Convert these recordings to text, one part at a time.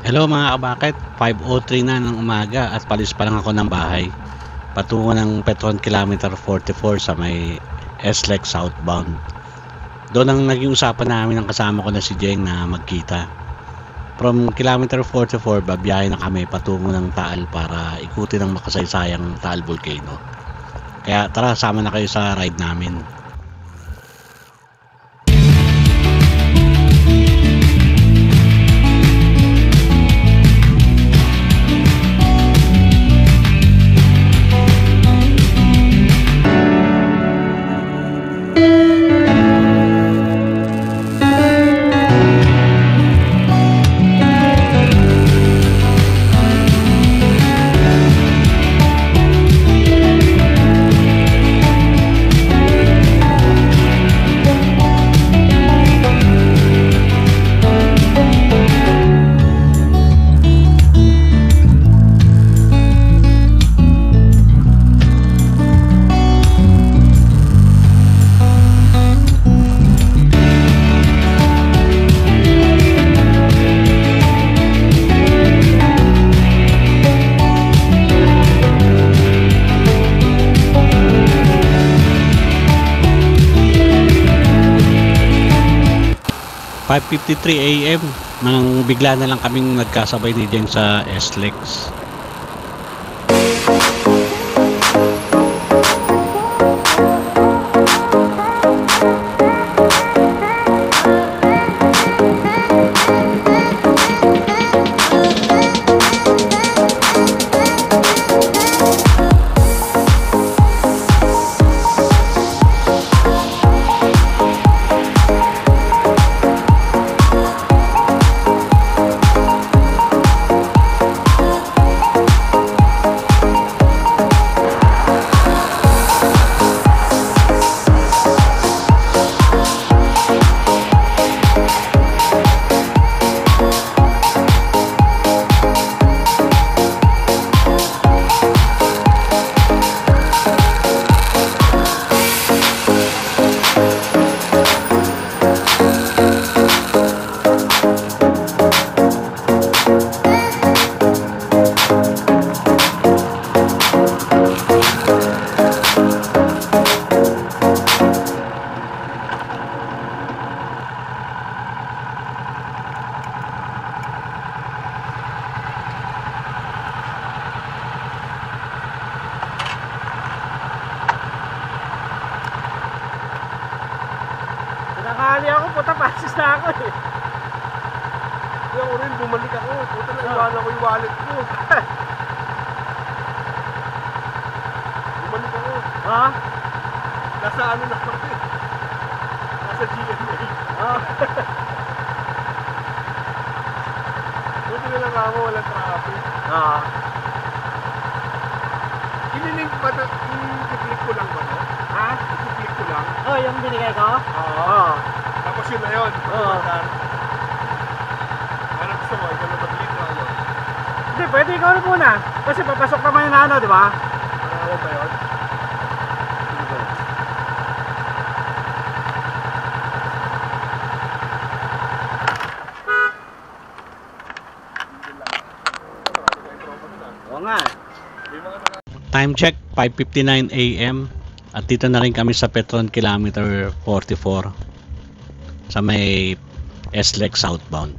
Hello mga kabakit, 5:03 na ng umaga at palis pa lang ako ng bahay patungo ng Petron Kilometer 44 sa may SLEX southbound. Doon ang naging usapan namin ng kasama ko na si Jeng na magkita. From Kilometer 44, babiyahe na kami patungo ng Taal para ikutin ang makasaysayang Taal Volcano. Kaya tara, sama na kayo sa ride namin. 5:53 AM nang bigla na lang kaming nagkasabay ni Jeng sa SLEX. Nakahali ako, puta, pasis na ako eh. Kaya ako rin, bumalik ako. Puta, naiwanan ko yung wallet ko. Bumalik ako. Ha? Nasa ano na ako eh. Nasa GMA. Buti na lang ako, walang traffic. Kininig pa na, i-click ko lang ba no? Ha? I-click ko lang? Oh, yung binigay ko? Oo. Tapos yun na yun. Oo. Ano gusto mo? Ikaw na mag-lead na ano? Hindi, pwede ikaw na muna. Kasi papasok naman yung ano, di ba? Ano ba yun? Oo nga. Time check, 5:59 AM at dito na rin kami sa Petron Kilometer 44 sa may SLEX southbound.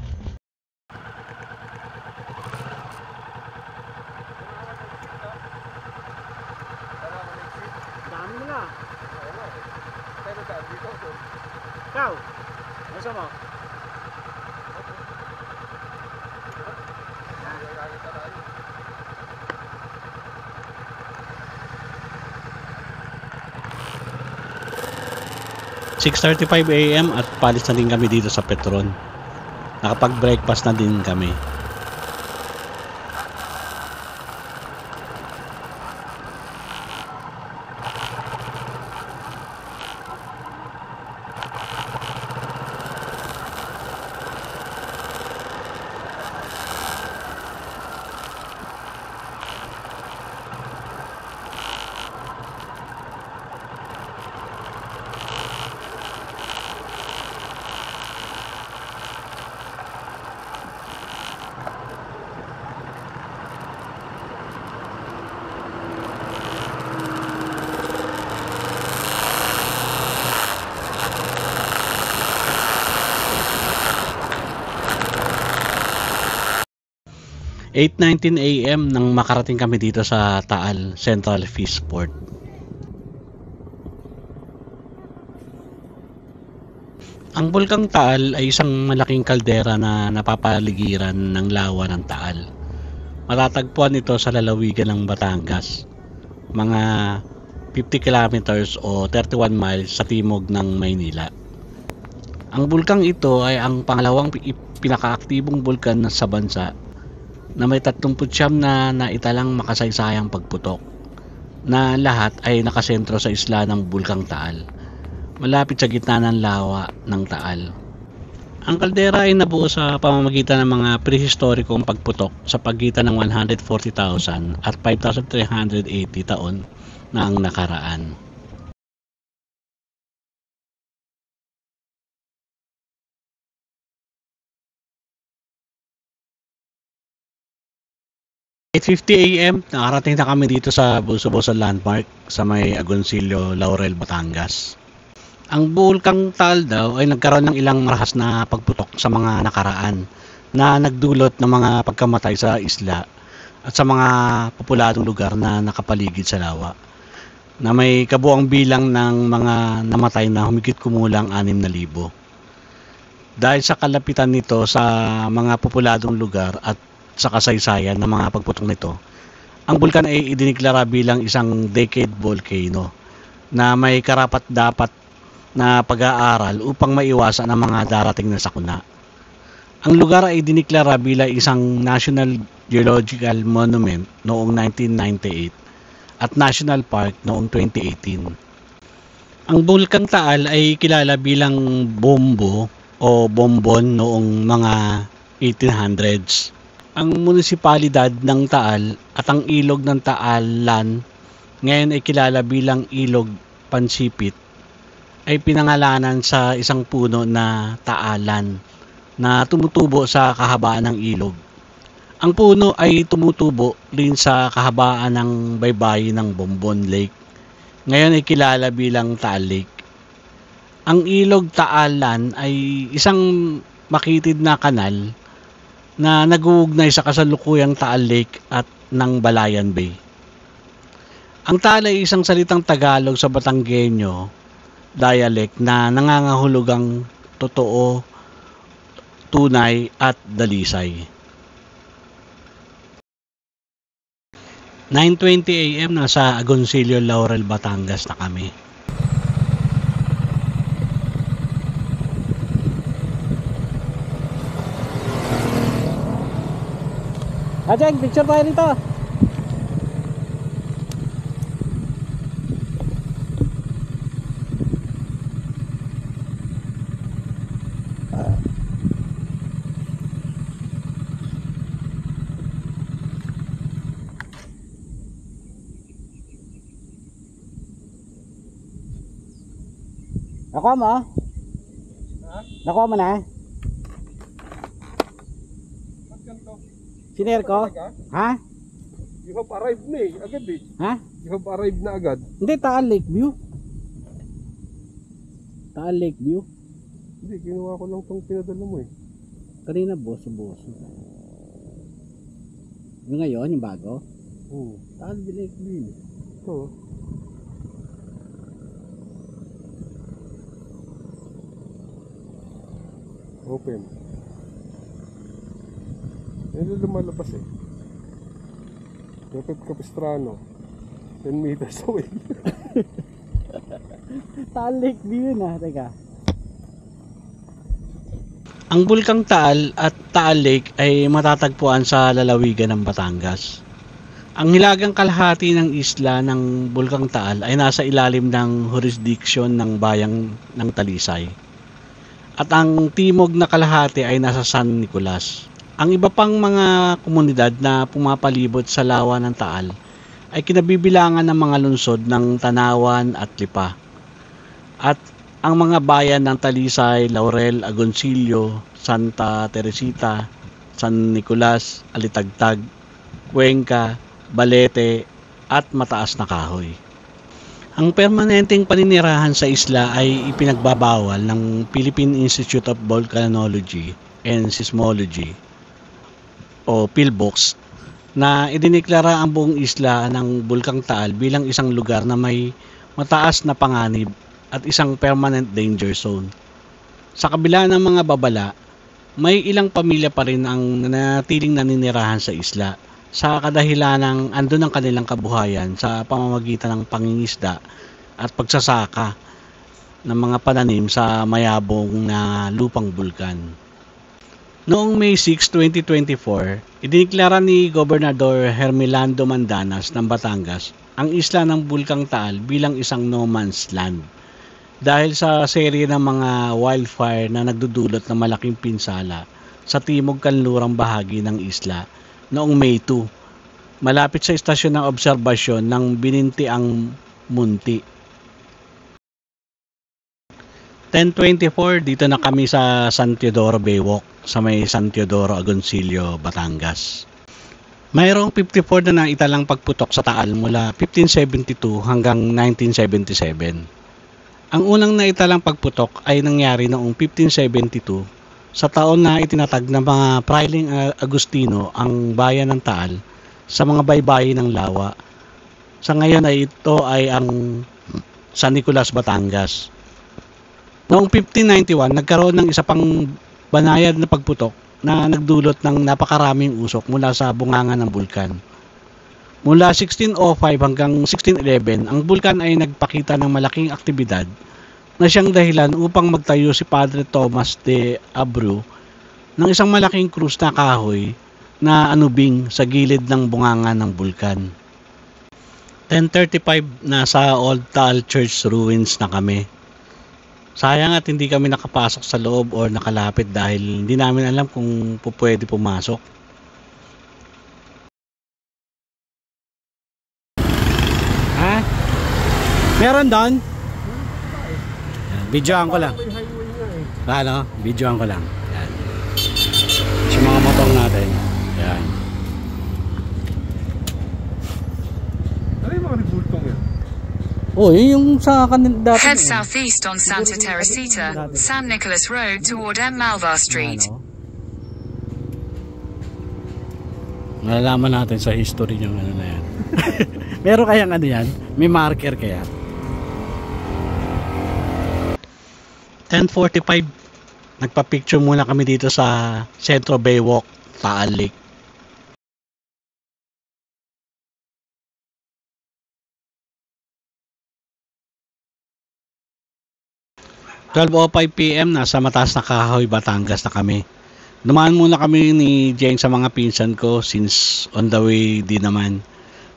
Dami nila. Ikaw, gusto mo? 6:35 AM at palis na din kami dito sa Petron. Nakapag-breakfast na din kami. 8:19 AM nang makarating kami dito sa Taal Central Fish Port. Ang Bulkang Taal ay isang malaking kaldera na napapaligiran ng lawa ng Taal. Matatagpuan ito sa lalawigan ng Batangas, mga 50 kilometers o 31 miles sa timog ng Maynila. Ang bulkang ito ay ang pangalawang pinakaaktibong bulkan sa bansa na may 39 na naitalang makasaysayang pagputok, na lahat ay nakasentro sa isla ng Bulkang Taal, malapit sa gitna ng lawa ng Taal. Ang kaldera ay nabuo sa pamamagitan ng mga prehistorikong pagputok sa pagitan ng 140,000 at 5,380 taon na ang nakaraan. At 8:50 AM, nakarating na kami dito sa Bulso-Bulso Landmark sa may Agoncillo, Laurel, Batangas. Ang Bulkang Taal daw ay nagkaroon ng ilang marahas na pagputok sa mga nakaraan na nagdulot ng mga pagkamatay sa isla at sa mga populadong lugar na nakapaligid sa lawa, na may kabuang bilang ng mga namatay na humigit kumulang 6,000. Dahil sa kalapitan nito sa mga populadong lugar at sa kasaysayan ng mga pagputok nito, ang bulkan ay idiniklara bilang isang decade volcano na may karapat-dapat na pag-aaral upang maiwasan ang mga darating na sakuna. Ang lugar ay diniklara bilang isang National Geological Monument noong 1998 at National Park noong 2018. Ang Bulkang Taal ay kilala bilang Bombo o Bombon noong mga 1800s. Ang munisipalidad ng Taal at ang ilog ng Taalan ngayon ay kilala bilang Ilog Pansipit ay pinangalanan sa isang puno na taalan na tumutubo sa kahabaan ng ilog. Ang puno ay tumutubo rin sa kahabaan ng baybayin ng Bombon Lake. Ngayon ay kilala bilang Taal Lake. Ang ilog Taalan ay isang makitid na kanal na nag-uugnay sa kasalukuyang Taal Lake at ng Balayan Bay. Ang Taal ay isang salitang Tagalog sa Batanggenyo dialect na nangangahulugang totoo, tunay at dalisay. 9:20 AM nasa Agoncillo, Laurel, Batangas na kami. Ajeng, picture tayo dito. Nakuha mo? Ha? Nakuha mo na? Ba't ganito? Siner ko? Ha? You have arrived na eh, agad eh. Ha? You have arrived na agad. Hindi, Taal Lake View. Taal Lake View. Hindi, kinuha ko lang tong pinadala mo eh. Kanina boso-boso. Yung ngayon, yung bago? Taal Lake View. Ito. Open. Yan yung lumalabas eh. Pepep Capistrano. 10 meters away. Taal Lake View na, teka. Ang Bulkang Taal at Taal Lake ay matatagpuan sa lalawigan ng Batangas. Ang hilagang kalahati ng isla ng Bulkang Taal ay nasa ilalim ng jurisdiction ng bayang ng Talisay. At ang timog na kalahati ay nasa San Nicolas. Ang iba pang mga komunidad na pumapalibot sa lawa ng Taal ay kinabibilangan ng mga lungsod ng Tanawan at Lipa. At ang mga bayan ng Talisay, Laurel, Agoncillo, Santa Teresita, San Nicolas, Alitagtag, Cuenca, Balete at Mataas na Kahoy. Ang permanenteng paninirahan sa isla ay ipinagbabawal ng Philippine Institute of Volcanology and Seismology o PhilVox na idiniklara ang buong isla ng Bulkang Taal bilang isang lugar na may mataas na panganib at isang permanent danger zone. Sa kabila ng mga babala, may ilang pamilya pa rin ang nanatiling naninirahan sa isla sa kadahilan ng andun ang kanilang kabuhayan sa pamamagitan ng pangingisda at pagsasaka ng mga pananim sa mayabong na lupang bulkan. Noong May 6, 2024, idiniklara ni Gobernador Hermelando Mandanas ng Batangas ang isla ng Bulkang Taal bilang isang no man's land dahil sa serye ng mga wildfire na nagdudulot ng malaking pinsala sa timog kanlurang bahagi ng isla noong May 2, malapit sa istasyon ng obserbasyon ng Binintiang Munti. 10:24 dito na kami sa San Teodoro Baywalk sa may San Teodoro Agoncillo, Batangas. Mayroong 54 na naitalang pagputok sa Taal mula 1572 hanggang 1977. Ang unang naitalang pagputok ay nangyari noong 1572 sa taon na itinatag ng mga Frailing Agustino ang bayan ng Taal sa mga baybayin ng Lawa. Sa ngayon ay ito ay ang San Nicolas, Batangas. Noong 1591, nagkaroon ng isa pang banayad na pagputok na nagdulot ng napakaraming usok mula sa bunganga ng bulkan. Mula 1605 hanggang 1611, ang bulkan ay nagpakita ng malaking aktibidad na siyang dahilan upang magtayo si Padre Thomas de Abreu ng isang malaking krus na kahoy na anubing sa gilid ng bunganga ng bulkan. 10:35 nasa Old Taal Church ruins na kami. Sayang at hindi kami nakapasok sa loob o nakalapit dahil hindi namin alam kung pwede pumasok. Ha? Meron doon? Videoan ko lang. Ano? Videoan ko lang. Yan. Sa mga motor natin. Yan. Ano yung mga nagultong yan? Oh, yun yung sa kanin dati. Head southeast on Santa Teresita, San Nicolas Road toward M. Malvar Street. Malalaman natin sa history yung ano na yan. Meron kayang ano yan? May marker kaya? 10:45. Nagpa-picture muna kami dito sa Centro Baywalk, Taal Lake. 12:05 PM nasa Mataas na Kahoy, Batangas na kami. Dumaan muna kami ni Jane sa mga pinsan ko since on the way din naman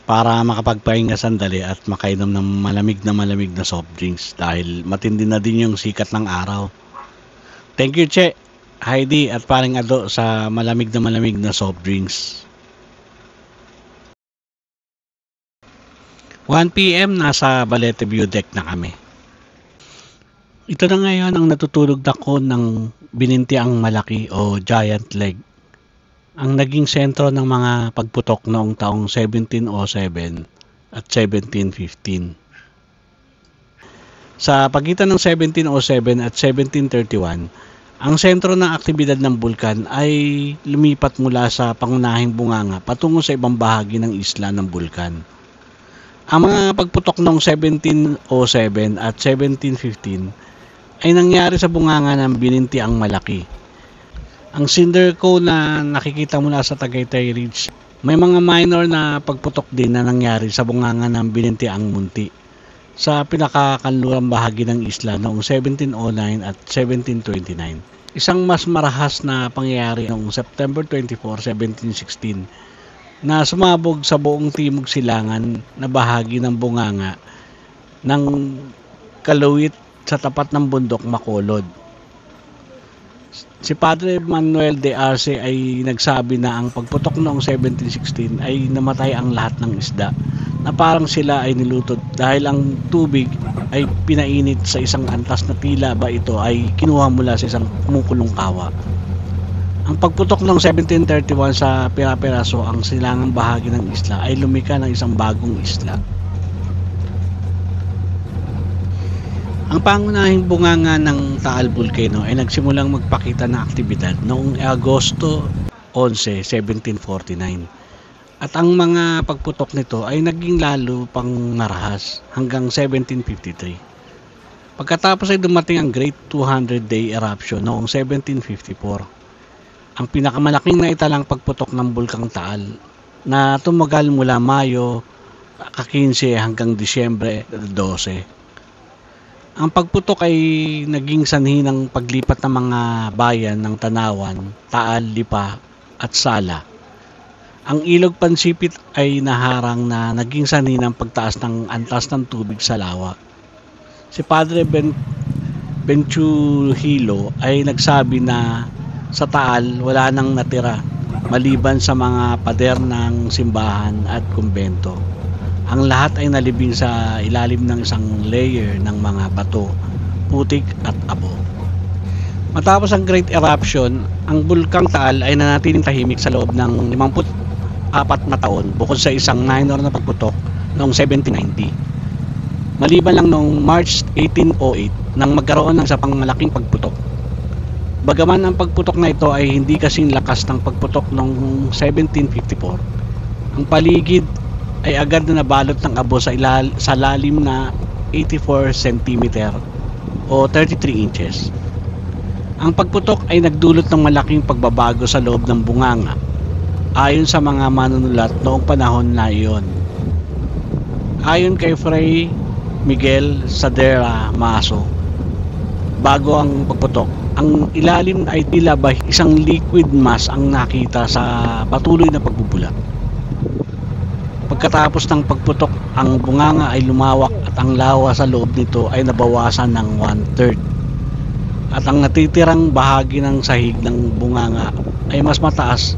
para makapagpahinga sandali at makainom ng malamig na soft drinks dahil matindi na din yung sikat ng araw. Thank you, Che, Heidi at paring Ado sa malamig na soft drinks. 1 PM nasa Balete View Deck na kami. Ito na ngayon ang natutulog na ko ng Binintiang Malaki o Giant Leg. Ang naging sentro ng mga pagputok noong taong 1707 at 1715. Sa pagitan ng 1707 at 1731, ang sentro ng aktibidad ng bulkan ay lumipat mula sa pangunahing bunganga patungo sa ibang bahagi ng isla ng bulkan. Ang mga pagputok noong 1707 at 1715 ay nangyari sa bunganga ng Binintiang Malaki. Ang cinder cone na nakikita mula sa Tagaytay Ridge, may mga minor na pagputok din na nangyari sa bunganga ng Binintiang Munti sa pinakakanlurang bahagi ng isla noong 1709 at 1729. Isang mas marahas na pangyayari noong September 24, 1716 na sumabog sa buong timog silangan na bahagi ng bunganga ng Kaluwit sa tapat ng bundok Macolod. Si Padre Manuel de Arce ay nagsabi na ang pagputok noong 1716 ay namatay ang lahat ng isda na parang sila ay nilutot dahil ang tubig ay pinainit sa isang antas na tila ba ito ay kinuha mula sa isang kumukulong kawa. Ang pagputok ng 1731 sa pira-piraso ang silangang bahagi ng isla ay lumika ng isang bagong isla. Ang pangunahing bunganga ng Taal Volcano ay nagsimulang magpakita ng aktibidad noong Agosto 11, 1749. At ang mga pagputok nito ay naging lalo pang marahas hanggang 1753. Pagkatapos ay dumating ang Great 200-day eruption noong 1754. Ang pinakamalaking naitalang pagputok ng Bulkang Taal na tumagal mula Mayo 15 hanggang Disyembre 12. Ang pagputok ay naging sanhi ng paglipat ng mga bayan ng Tanawan, Taal, Lipa at Sala. Ang ilog Pansipit ay naharang na naging sanhi ng pagtaas ng antas ng tubig sa lawa. Si Padre Benchuhilo ay nagsabi na sa Taal wala nang natira maliban sa mga pader ng simbahan at kumbento. Ang lahat ay nalibing sa ilalim ng isang layer ng mga bato, putik at abo. Matapos ang Great Eruption, ang Bulkang Taal ay nanatiling tahimik sa loob ng 54 na taon bukod sa isang minor na pagputok noong 1790. Maliban lang noong March 1808 nang magkaroon ng isa pang malaking pagputok. Bagaman ang pagputok na ito ay hindi kasing lakas ng pagputok noong 1754, ang paligid ay agad na nabalot ng abo sa lalim na 84 cm o 33 inches. Ang pagputok ay nagdulot ng malaking pagbabago sa loob ng bunganga ayon sa mga manunulat noong panahon na iyon. Ayon kay Fray Miguel Sadera Maso, bago ang pagputok, ang ilalim ay tila ba isang liquid mass ang nakita sa patuloy na pagbubula. Pagkatapos ng pagputok, ang bunganga ay lumawak at ang lawa sa loob nito ay nabawasan ng 1/3. At ang natitirang bahagi ng sahig ng bunganga ay mas mataas.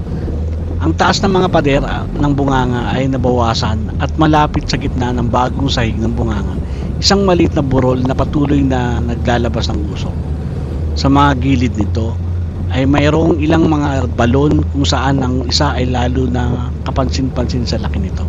Ang taas ng mga pader ng bunganga ay nabawasan at malapit sa gitna ng bagong sahig ng bunganga, isang maliit na burol na patuloy na naglalabas ng usok. Sa mga gilid nito ay mayroong ilang mga balon kung saan ang isa ay lalo na kapansin-pansin sa laki nito.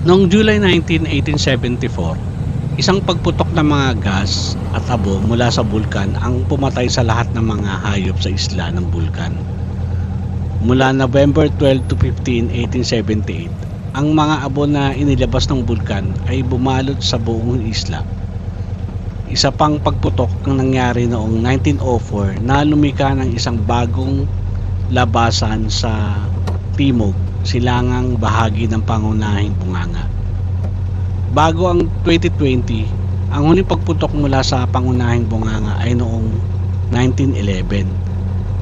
Noong July 19, 1874, isang pagputok ng mga gas at abo mula sa bulkan ang pumatay sa lahat ng mga hayop sa isla ng bulkan. Mula November 12 to 15, 1878, ang mga abo na inilabas ng bulkan ay bumalot sa buong isla. Isa pang pagputok ang nangyari noong 1904 na lumika ng isang bagong labasan sa timog silangang bahagi ng pangunahing bunganga. Bago ang 2020, ang huling pagputok mula sa pangunahing bunganga ay noong 1911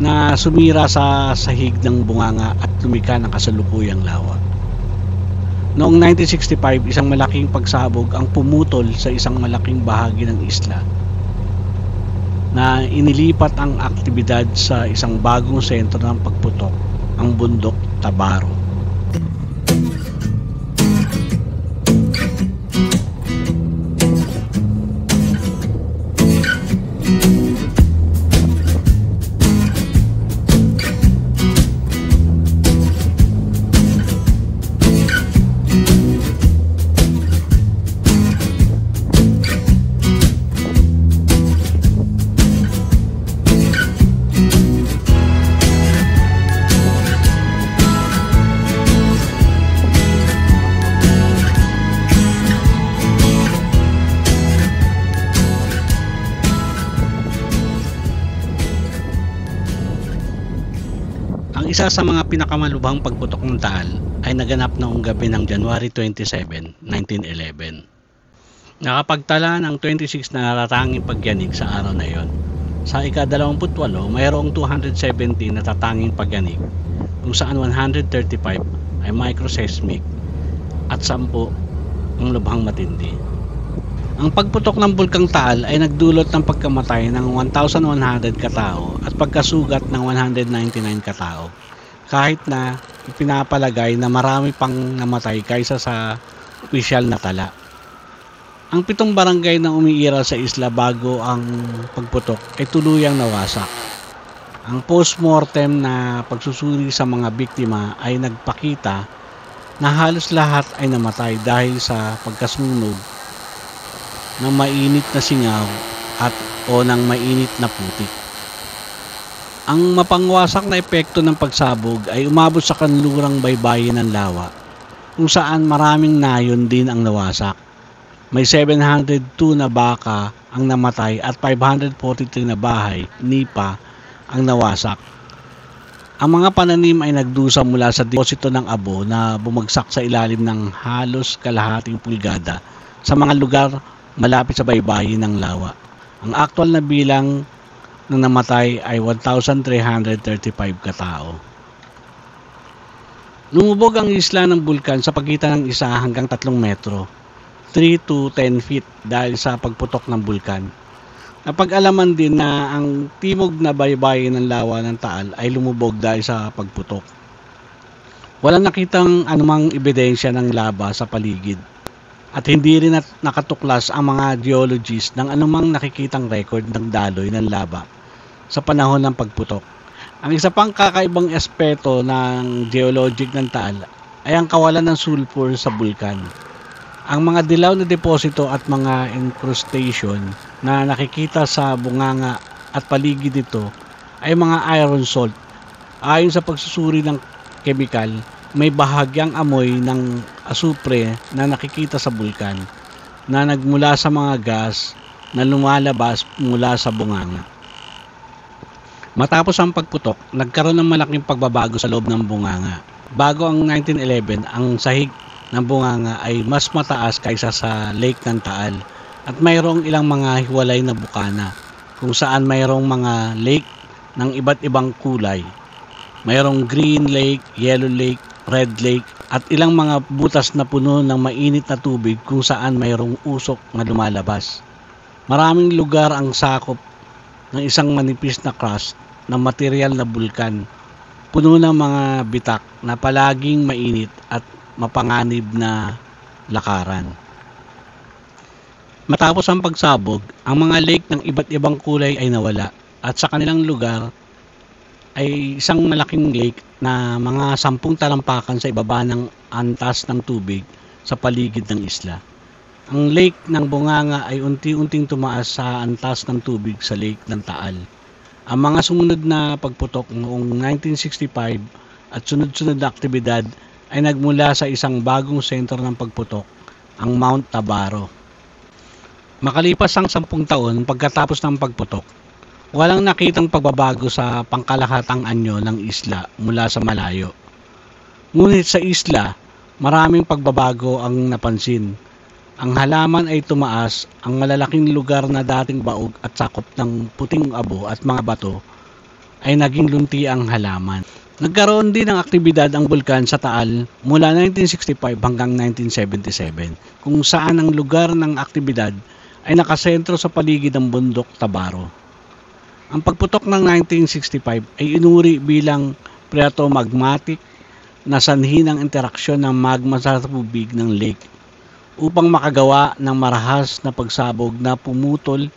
na sumira sa sahig ng bunganga at lumika ng kasalukuyang lawa. Noong 1965, isang malaking pagsabog ang pumutol sa isang malaking bahagi ng isla na inilipat ang aktibidad sa isang bagong sentro ng pagputok, ang bundok Tabaro. Isa sa mga pinakamalubhang pagputok ng Taal ay naganap noong gabi ng January 27, 1911. Nakapagtala ng 26 na naratanging pagyanig sa araw na iyon. Sa ika-28, mayroong 270 na tatanging pagyanig, kung saan 135 ay microseismic at 10 ang lubhang matindi. Ang pagputok ng Bulkang Taal ay nagdulot ng pagkamatay ng 1,100 katao at pagkasugat ng 199 katao, kahit na ipinapalagay na marami pang namatay kaysa sa opisyal na tala. Ang 7 barangay na umiiral sa isla bago ang pagputok ay tuluyang nawasak. Ang post-mortem na pagsusuri sa mga biktima ay nagpakita na halos lahat ay namatay dahil sa pagkasunog ng mainit na singaw o ng mainit na putik. Ang mapangwasak na epekto ng pagsabog ay umabot sa kanlurang baybayin ng lawa, kung saan maraming nayon din ang nawasak. May 702 na baka ang namatay at 543 na bahay, nipa, ang nawasak. Ang mga pananim ay nagdusa mula sa deposito ng abo na bumagsak sa ilalim ng halos kalahating pulgada sa mga lugar malapit sa baybayin ng lawa. Ang aktual na bilang ng namatay ay 1,335 katao. Lumubog ang isla ng bulkan sa pagitan ng 1 hanggang 3 metro, 3 to 10 feet dahil sa pagputok ng bulkan. Napag-alaman din na ang timog na baybayin ng lawa ng Taal ay lumubog dahil sa pagputok. Walang nakitang anumang ebidensya ng laba sa paligid at hindi rin nakatuklas ang mga geologists ng anumang nakikitang record ng daloy ng laba sa panahon ng pagputok. Ang isa pang kakaibang aspeto ng geologic ng Taal ay ang kawalan ng sulfur sa bulkan. Ang mga dilaw na deposito at mga incrustation na nakikita sa bunganga at paligid nito ay mga iron salt. Ayon sa pagsusuri ng kemikal, may bahagyang amoy ng asupre na nakikita sa bulkan na nagmula sa mga gas na lumalabas mula sa bunganga. Matapos ang pagputok, nagkaroon ng malaking pagbabago sa loob ng bunganga. Bago ang 1911, ang sahig ng bunganga ay mas mataas kaysa sa Lake ng Taal at mayroong ilang mga hiwalay na bukana kung saan mayroong mga lake ng iba't ibang kulay. Mayroong green lake, yellow lake, red lake at ilang mga butas na puno ng mainit na tubig kung saan mayroong usok na lumalabas. Maraming lugar ang sakop ng isang manipis na crust ng material na bulkan, puno ng mga bitak na palaging mainit at mapanganib na lakaran. Matapos ang pagsabog, ang mga lake ng iba't ibang kulay ay nawala at sa kanilang lugar ay isang malaking lake na mga 10 talampakan sa ibaba ng antas ng tubig sa paligid ng isla. Ang lake ng bunganga ay unti-unting tumaas sa antas ng tubig sa lake ng Taal. Ang mga sumunod na pagputok noong 1965 at sunod-sunod na aktibidad ay nagmula sa isang bagong sentro ng pagputok, ang Mount Tabaro. Makalipas ang 10 taon pagkatapos ng pagputok, walang nakitang pagbabago sa pangkalahatang anyo ng isla mula sa malayo. Ngunit sa isla, maraming pagbabago ang napansin. Ang halaman ay tumaas, ang malalaking lugar na dating baog at sakop ng puting abo at mga bato ay naging lunti ang halaman. Nagkaroon din ng aktibidad ang bulkan sa Taal mula 1965 hanggang 1977, kung saan ang lugar ng aktibidad ay nakasentro sa paligid ng bundok Tabaro. Ang pagputok ng 1965 ay inuri bilang phreatomagmatic na sanhi ng interaksyon ng magma sa tubig ng lake upang makagawa ng marahas na pagsabog na pumutol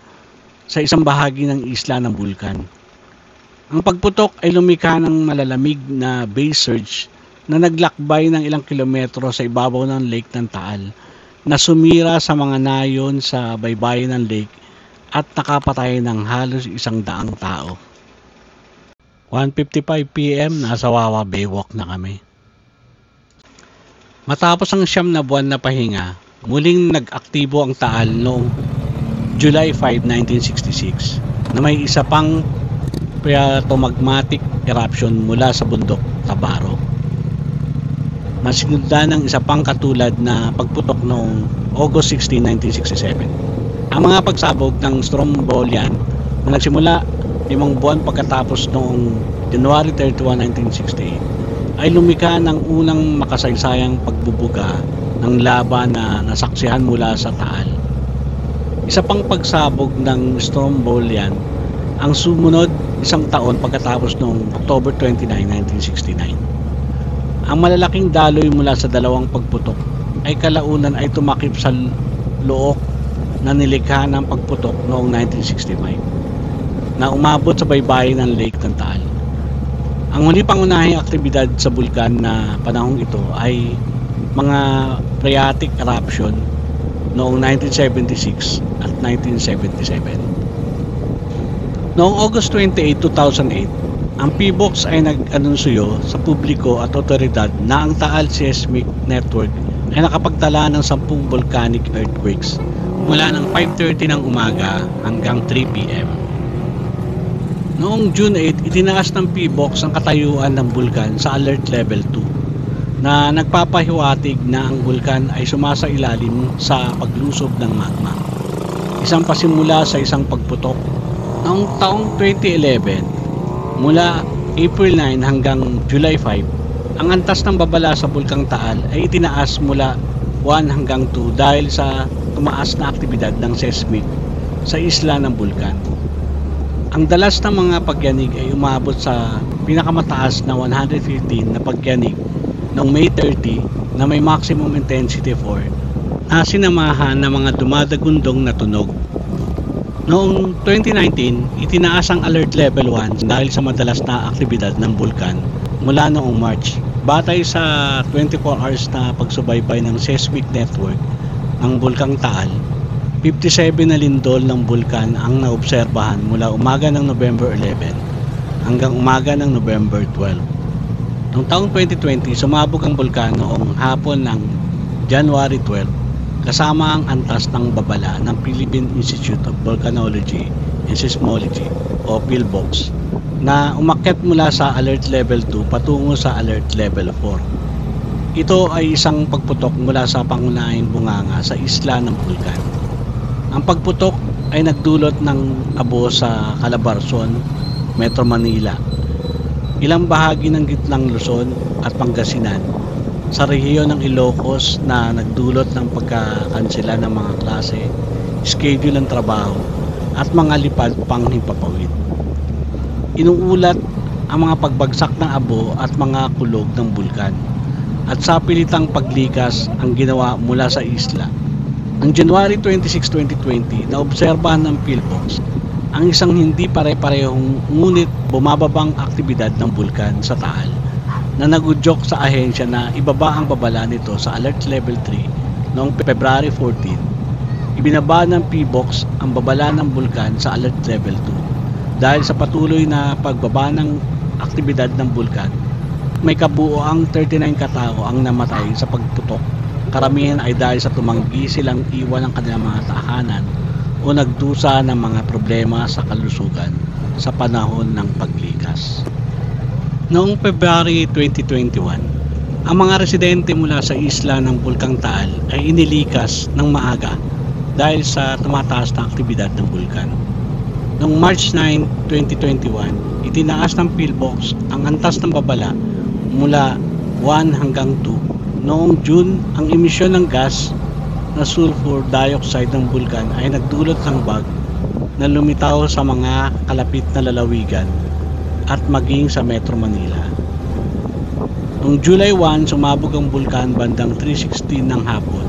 sa isang bahagi ng isla ng bulkan. Ang pagputok ay lumikha ng malalamig na base surge na naglakbay ng ilang kilometro sa ibabaw ng lake ng Taal na sumira sa mga nayon sa baybayin ng lake at nakapatay ng halos 100 tao. 1:55 PM, nasa Wawa Baywalk na kami. Matapos ang 9 na buwan na pahinga, muling nag-aktibo ang Taal noong July 5, 1966 na may isa pang phreatomagmatic eruption mula sa bundok Tabaro. Masinundan ng isa pang katulad na pagputok noong August 16, 1967. Ang mga pagsabog ng Strombolian na nagsimula 5 buwan pagkatapos noong January 31, 1968 ay lumikha ng unang makasaysayang pagbubuga ng laban na nasaksihan mula sa Taal. Isa pang pagsabog ng Strombolian ang sumunod 1 taon pagkatapos noong October 29, 1969. Ang malalaking daloy mula sa dalawang pagputok ay kalaunan ay tumakip sa look na nilikha ng pagputok noong 1965 na umabot sa baybayin ng Lake ng Taal. Ang huli pangunahing aktibidad sa bulkan na panahong ito ay mga phreatic eruption noong 1976 at 1977. Noong August 28, 2008, ang PBOX ay nag-anunsyo sa publiko at otoridad na ang Taal Seismic Network ay nakapagtala ng 10 volcanic earthquakes mula ng 5:30 ng umaga hanggang 3 p.m. Noong June 8, itinaas ng PBOX ang katayuan ng bulkan sa Alert Level 2 na nagpapahiwatig na ang bulkan ay sumasailalim sa paglusob ng magma. Isang pasimula sa isang pagputok. Noong taong 2011, mula April 9 hanggang July 5, ang antas ng babala sa bulkang Taal ay itinaas mula 1 hanggang 2 dahil sa tumaas na aktibidad ng seismic sa isla ng bulkan. Ang dalas ng mga pagyanig ay umabot sa pinakamataas na 115 na pagyanig noong May 30 na may maximum intensity 4 na sinamahan ng mga dumadagundong na tunog. Noong 2019, itinaas ang Alert Level 1 dahil sa madalas na aktibidad ng bulkan mula noong March. Batay sa 24 hours na pagsubaybay ng seismic network ng bulkang Taal, 57 na lindol ng bulkan ang naobserbahan mula umaga ng November 11 hanggang umaga ng November 12. Noong taong 2020, sumabog ang bulkan noong hapon ng January 12 kasama ang antas ng babala ng Philippine Institute of Volcanology and Seismology o PhilVox na umakyat mula sa Alert Level 2 patungo sa Alert Level 4. Ito ay isang pagputok mula sa pangunahing bunganga sa isla ng bulkan. Ang pagputok ay nagdulot ng abo sa Calabarzon, Metro Manila, ilang bahagi ng gitnang Luzon at Pangasinan, sa rehiyon ng Ilocos na nagdulot ng pagkakansela ng mga klase, schedule ng trabaho at mga lipad pang himpapawid. Inuulat ang mga pagbagsak ng abo at mga kulog ng bulkan at sa pilitang paglikas ang ginawa mula sa isla. Ang January 26, 2020, naobserbahan ng PhilVox ang isang hindi pare-parehong ngunit bumababang aktibidad ng bulkan sa Taal na nagudyok sa ahensya na ibaba ang babala nito sa Alert Level 3 noong February 14. Ibinaba ng PBOX ang babala ng bulkan sa Alert Level 2 dahil sa patuloy na pagbaba ng aktibidad ng bulkan. May kabuoang 39 katao ang namatay sa pagputok. Karamihan ay dahil sa tumanggi silang iwan ang kanilang mga tahanan o nagdusa ng mga problema sa kalusugan sa panahon ng paglikas. Noong February 2021, ang mga residente mula sa isla ng Bulkang Taal ay inilikas ng maaga dahil sa tumataas na aktibidad ng bulkan. Noong March 9, 2021, itinaas ng PhilVox ang antas ng babala mula 1 hanggang 2. Noong June, ang emisyon ng gas na sulfur dioxide ng bulkan ay nagdulot ng bag na lumitaw sa mga kalapit na lalawigan at maging sa Metro Manila. Noong July 1, sumabog ang bulkan bandang 3:16 ng hapon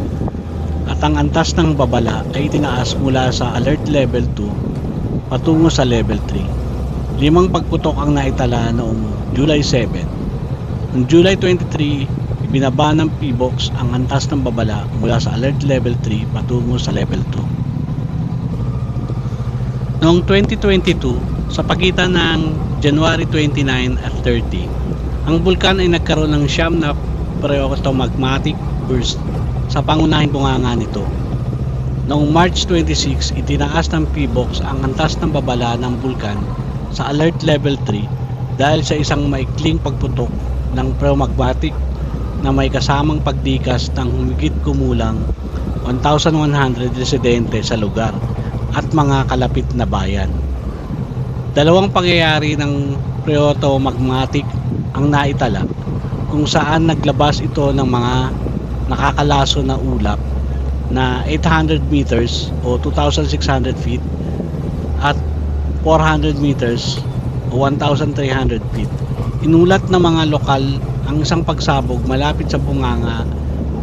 at ang antas ng babala ay itinaas mula sa Alert Level 2 patungo sa Level 3. 5 pagputok ang naitala noong July 7. Noong July 23, ibinaba ng PBOX ang antas ng babala mula sa Alert Level 3 patungo sa Level 2. Noong 2022, sa pagitan ng January 29 at 30, ang bulkan ay nagkaroon ng siyam na phreatomagmatic burst sa pangunahing bunganga nito. Noong March 26, itinaas ng PBOX ang antas ng babala ng bulkan sa Alert Level 3 dahil sa isang maikling pagputok ng phreatomagmatic na may kasamang pagdikas ng humigit kumulang 1,100 residente sa lugar at mga kalapit na bayan. Dalawang pangyayari ng phreatomagmatic ang naitala kung saan naglabas ito ng mga nakakalaso na ulap na 800 meters o 2,600 feet at 400 meters o 1,300 feet. Inulat ng mga lokal ang isang pagsabog malapit sa bunganga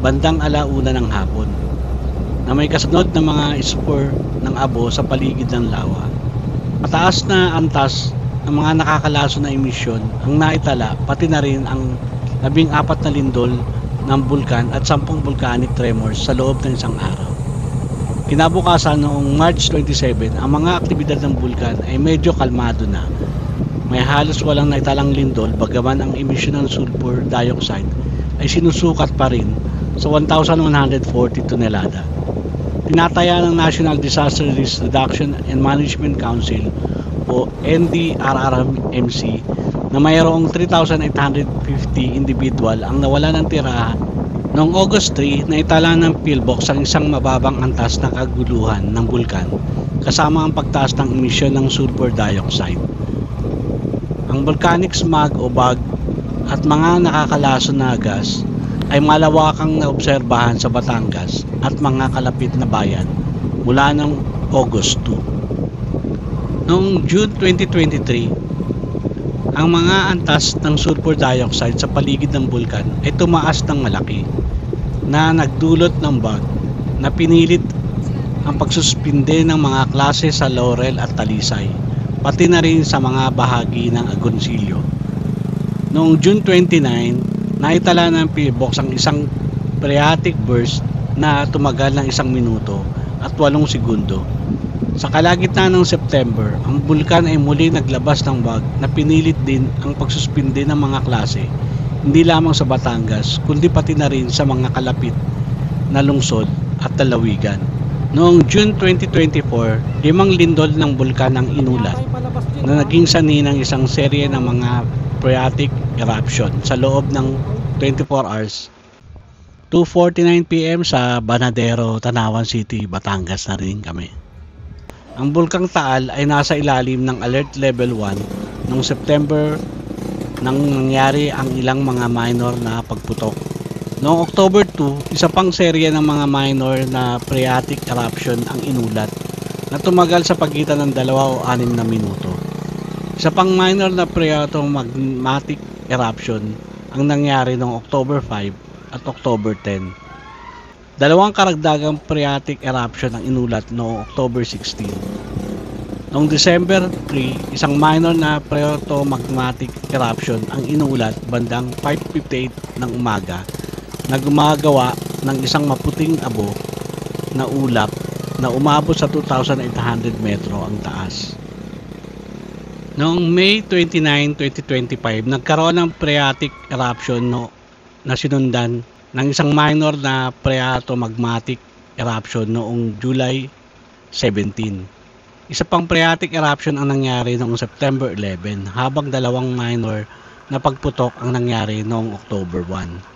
bandang 1:00 ng hapon na may kasunod na mga spur ng abo sa paligid ng lawa. Mataas na antas ng mga nakakalaso na emisyon ang naitala, pati na rin ang 14 na lindol ng bulkan at 10 volcanic tremors sa loob ng isang araw. Kinabukasan noong March 27, ang mga aktibidad ng bulkan ay medyo kalmado na. May halos walang naitalang lindol bagaman ang emisyon ng sulfur dioxide ay sinusukat pa rin sa 1,140 tonelada. Tinataya ng National Disaster Risk Reduction and Management Council o NDRRMC na mayroong 3,850 individual ang nawala ng tirahan. Noong August 3, naitala ng PhilBox ang isang mababang antas na kaguluhan ng bulkan kasama ang pagtaas ng emisyon ng sulfur dioxide. Ang volcanic smog o bag at mga nakakalaso na gas ay malawakang naobserbahan sa Batangas at mga kalapit na bayan mula ng August 2. Noong June 2023, ang mga antas ng sulfur dioxide sa paligid ng bulkan ay tumaas ng malaki na nagdulot ng bag na pinilit ang pagsuspinde ng mga klase sa Laurel at Talisay, pati na rin sa mga bahagi ng Agoncillo. Noong June 29, naitala ng PhilBox ang isang phreatic burst na tumagal ng 1 minuto at 8 segundo. Sa kalagitnaan ng September, ang bulkan ay muli naglabas ng bag na pinilit din ang pagsuspinde ng mga klase, hindi lamang sa Batangas kundi pati na rin sa mga kalapit na lungsod at lalawigan. Noong June 2024, 5 lindol ng bulkan ang inulat na naging sanhi ng isang serye ng mga phreatic eruption sa loob ng 24 hours. 2:49 PM sa Banadero, Tanawan City, Batangas na rin kami. Ang Bulkang Taal ay nasa ilalim ng Alert Level 1 noong September nang nangyari ang ilang mga minor na pagputok. Noong October 2, isa pang serye ng mga minor na phreatic eruption ang inulat na tumagal sa pagitan ng 2 o 6 na minuto. Isa pang minor na phreatomagmatic eruption ang nangyari noong October 5 at October 10. 2 karagdagang phreatic eruption ang inulat noong October 16. Noong December 3, isang minor na phreatomagmatic eruption ang inulat bandang 5:58 ng umaga na gumagawa ng isang maputing abo na ulap na umabot sa 2,800 metro ang taas. Noong May 29, 2025, nagkaroon ng phreatic eruption na sinundan ng isang minor na phreatomagmatic eruption noong July 17. Isa pang phreatic eruption ang nangyari noong September 11 habang 2 minor na pagputok ang nangyari noong October 1.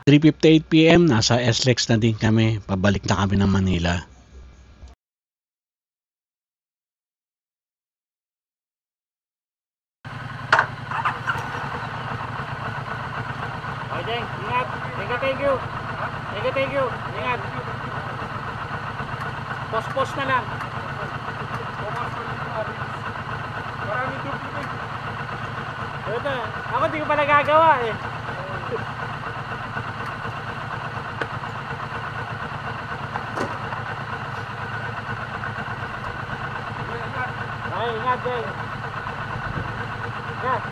3:58 PM, nasa SLEX na din kami. Pabalik na kami ng Manila. Okay, Jeng, ingat. Thank you. Thank you. Ingat. Post na lang. Maraming duplicate. Ito, ako di ko pa nagagawa eh. Ay, ingat, Jeng. Ingat.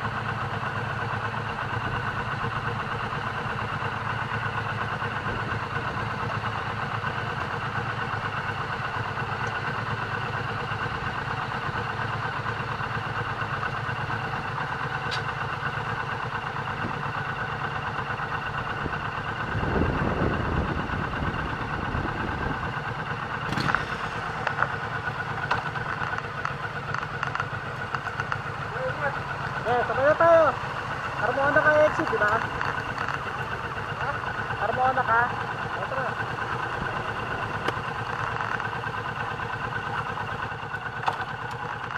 Sabay na tayo. Harmoona ka exit, di ba? Harmoona ka? Ito na.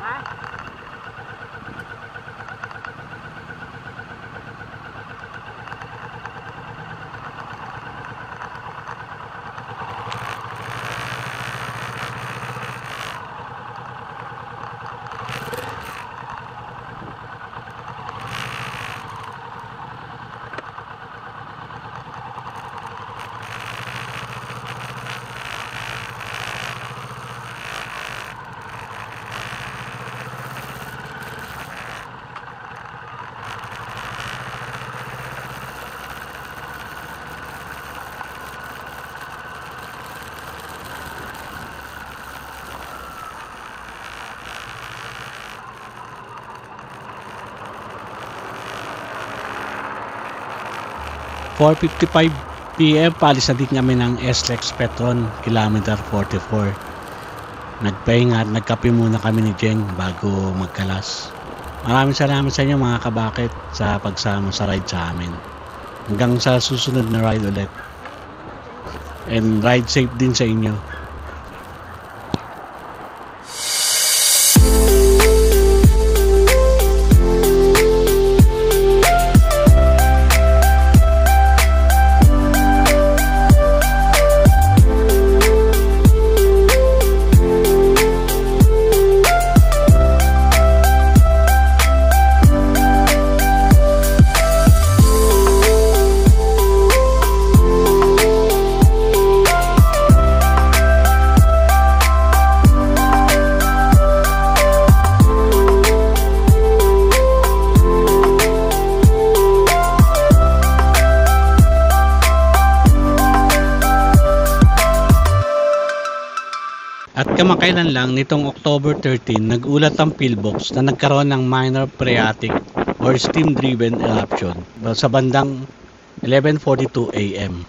Ha? .4:55 PM, palis na din kami ng SLEX Petron, kilometer 44. Nagpahinga at nagkape muna kami ni Jeng bago magkalas. Maraming salamat sa inyo mga kabakit sa pagsama sa ride sa amin. Hanggang sa susunod na ride ulit. And ride safe din sa inyo. At kamakailan lang nitong October 13, nag-ulat ang PhilBox na nagkaroon ng minor phreatic or steam-driven eruption sa bandang 11:42 AM.